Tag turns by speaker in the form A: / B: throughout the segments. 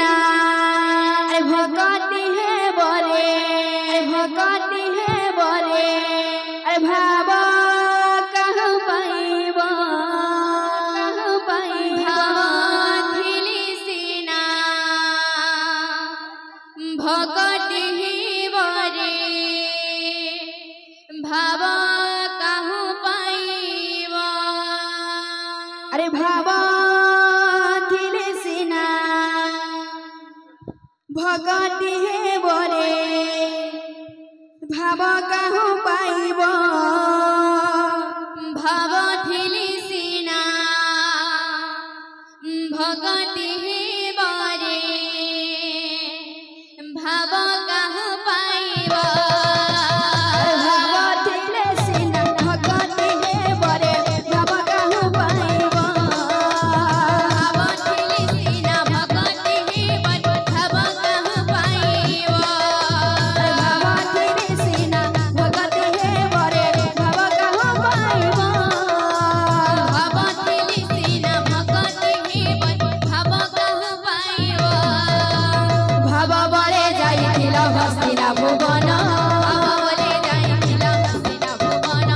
A: सिना भगती है बरे भगती है बरे भावा कहाँ पाइबा भगती ही बरे भाव कहूँ पाइबा अरे भाव दिले सिना भगती ही बरे भाव कहूँ पाइबा भाव दिले सिना भगती ही बरे भाव कहाँ पाइबा भाव दिले सिना भगती ही बरे भाव कहाँ पाइबा भाव दिले सिना भगती ही बरे भाव कहाँ पाइबा भाव दिले सिना भगती ही बरे भाव कहाँ पाइबा भाव दिले सिना भगती ही बरे भाव कहाँ पाइबा भाव बड़े जाइथिला हस्तिना भुवन भाव बड़े जाइथिला हस्तिना भुवन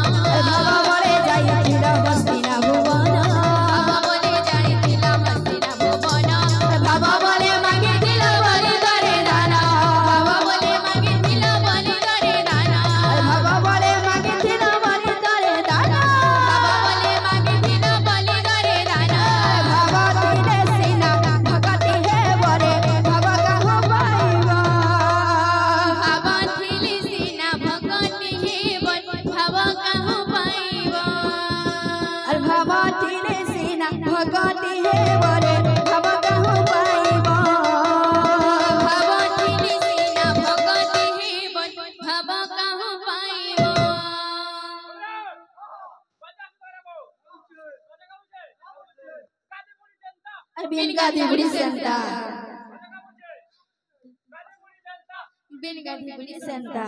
A: भाव बड़े जाइथिला हस्तिना भुवन भाव बड़े जाइथिला हस्तिना भुवन भाव बड़े मागिथिला बलि करे दाना भाव बड़े मागिथिला बलि करे दाना भाव बड़े मागिथिला बलि करे दाना भाव बड़े मागिथिला बलि करे दाना भाव दिले सिना भगती है बरे भाव कहाँ पाइबा भाव दिले सिना भगती है बरे भाव कहाँ पाइबा अरे भाव दिले सिना भगती है बरे भाव कहाँ पाइबा भाव दिले सिना भगती है बरे भाव कहाँ पाइबा बिनगादी सेंटा बिनगादी सेंटा